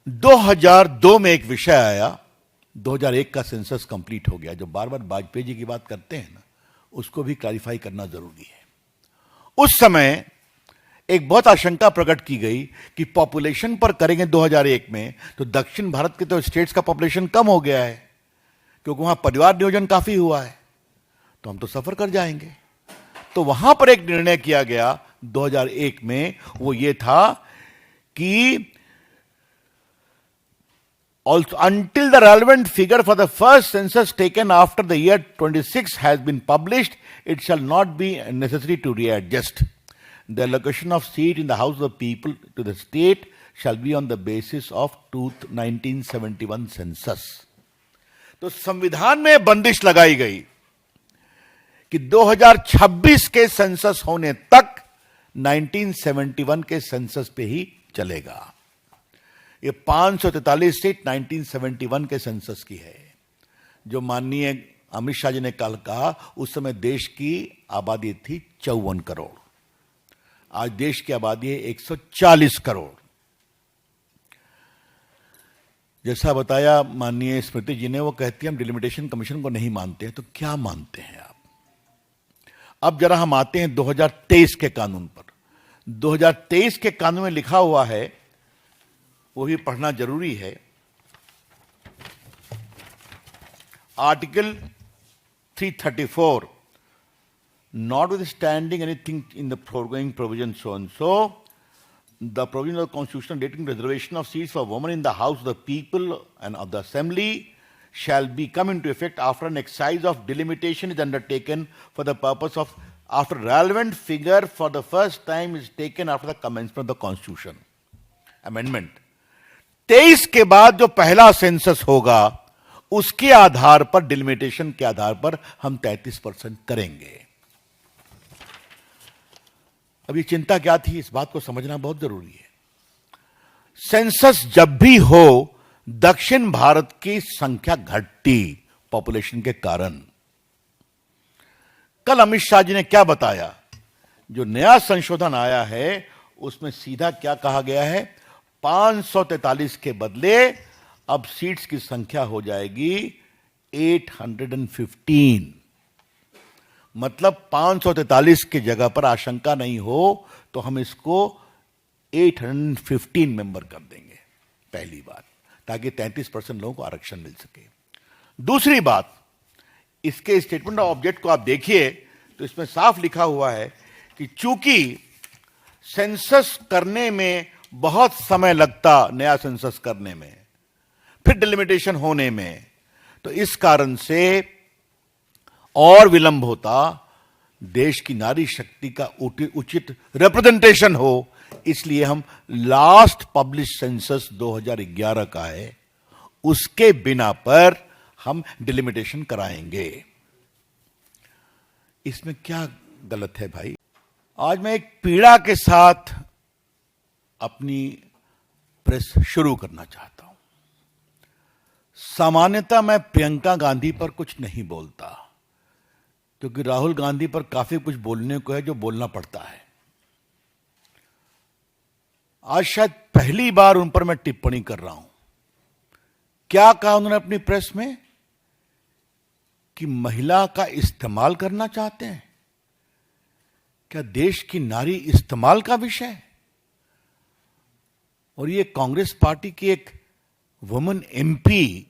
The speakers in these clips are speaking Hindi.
2002 में एक विषय आया, 2001 का सेंसस कंप्लीट हो गया। जो बार बार वाजपेयी जी की बात करते हैं ना, उसको भी क्लैरिफाई करना जरूरी है। उस समय एक बहुत आशंका प्रकट की गई कि पॉपुलेशन पर करेंगे 2001 में तो दक्षिण भारत के तो स्टेट्स का पॉपुलेशन कम हो गया है, क्योंकि वहां परिवार नियोजन काफी हुआ है, तो हम तो सफर कर जाएंगे। तो वहां पर एक निर्णय किया गया 2001 में, वो ये था कि also until the relevant figure for the first census taken after the year 26 has been published, it shall not be necessary to readjust. The allocation of seat in the House of the People to the state shall be on the basis of 1971 census. तो संविधान में बंदिश लगाई गई कि 2026 के सेंसस होने तक 1971 के सेंसस पे ही चलेगा। ये 543 सीट 1971 के सेंसस की है। जो माननीय अमित शाह जी ने कल कहा, उस समय देश की आबादी थी 54 करोड़, आज देश की आबादी है 140 करोड़। जैसा बताया माननीय स्मृति जी ने, वो कहती है हम डिलिमिटेशन कमीशन को नहीं मानते हैं। तो क्या मानते हैं आप? अब जरा हम आते हैं 2023 के कानून पर। 2023 के कानून में लिखा हुआ है, वो भी पढ़ना जरूरी है। Article 334, notwithstanding anything in the foregoing provision so and so, the provision of the Constitution relating to reservation of seats for women in the House of the People and of the Assembly shall be come into effect after an exercise of delimitation is undertaken for the purpose of after relevant figure for the first time is taken after the commencement of the Constitution amendment. 23 के बाद जो पहला सेंसस होगा, उसके आधार पर, डिलिमिटेशन के आधार पर हम 33% करेंगे। अब ये चिंता क्या थी, इस बात को समझना बहुत जरूरी है। सेंसस जब भी हो, दक्षिण भारत की संख्या घटती पॉपुलेशन के कारण। कल अमित शाह जी ने क्या बताया, जो नया संशोधन आया है उसमें सीधा क्या कहा गया है, 543 के बदले अब सीट्स की संख्या हो जाएगी 815। मतलब 543 की जगह पर आशंका नहीं हो तो हम इसको 815 मेंबर कर देंगे, पहली बात, ताकि 33% लोगों को आरक्षण मिल सके। दूसरी बात, इसके स्टेटमेंट ऑफ ऑब्जेक्ट को आप देखिए तो इसमें साफ लिखा हुआ है कि चूंकि सेंसस करने में बहुत समय लगता, नया सेंसस करने में, फिर डिलिमिटेशन होने में, तो इस कारण से और विलंब होता, देश की नारी शक्ति का उचित रिप्रेजेंटेशन हो, इसलिए हम लास्ट पब्लिश सेंसस 2011 का है, उसके बिना पर हम डिलिमिटेशन कराएंगे। इसमें क्या गलत है भाई? आज मैं एक पीड़ा के साथ अपनी प्रेस शुरू करना चाहता हूं। सामान्यतः मैं प्रियंका गांधी पर कुछ नहीं बोलता, क्योंकि राहुल गांधी पर काफी कुछ बोलने को है जो बोलना पड़ता है। आज शायद पहली बार उन पर मैं टिप्पणी कर रहा हूं। क्या कहा उन्होंने अपनी प्रेस में कि महिला का इस्तेमाल करना चाहते हैं? क्या देश की नारी इस्तेमाल का विषय है? और ये कांग्रेस पार्टी की एक वुमन एमपी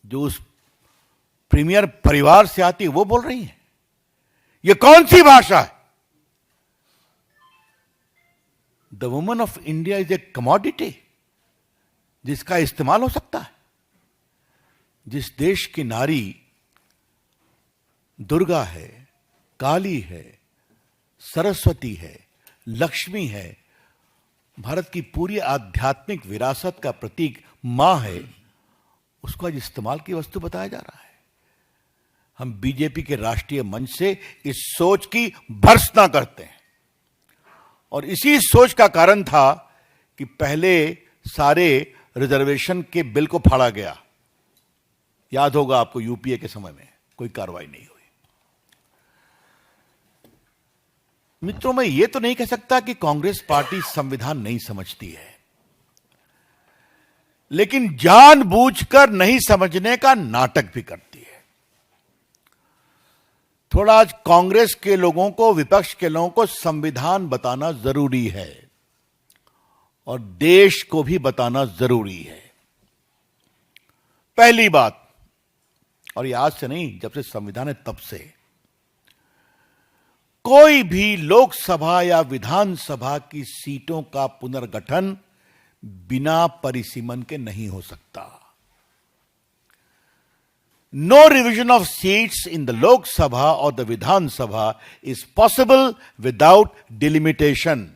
जो उस प्रीमियर परिवार से आती है, वो बोल रही है। ये कौन सी भाषा है? The woman of India is a commodity जिसका इस्तेमाल हो सकता है। जिस देश की नारी दुर्गा है, काली है, सरस्वती है, लक्ष्मी है, भारत की पूरी आध्यात्मिक विरासत का प्रतीक मां है, उसको आज इस्तेमाल की वस्तु बताया जा रहा है। हम बीजेपी के राष्ट्रीय मंच से इस सोच की भर्त्सना करते हैं, और इसी सोच का कारण था कि पहले सारे रिजर्वेशन के बिल को फाड़ा गया। याद होगा आपको, यूपीए के समय में कोई कार्रवाई नहीं हुई। मित्रों, मैं ये तो नहीं कह सकता कि कांग्रेस पार्टी संविधान नहीं समझती है। लेकिन जानबूझकर नहीं समझने का नाटक भी करती है। थोड़ा आज कांग्रेस के लोगों को, विपक्ष के लोगों को संविधान बताना जरूरी है और देश को भी बताना जरूरी है। पहली बात, और ये आज से नहीं, जब से संविधान है तब से, कोई भी लोकसभा या विधानसभा की सीटों का पुनर्गठन बिना परिसीमन के नहीं हो सकता। No revision of seats in the Lok Sabha or the Vidhan Sabha is possible without delimitation.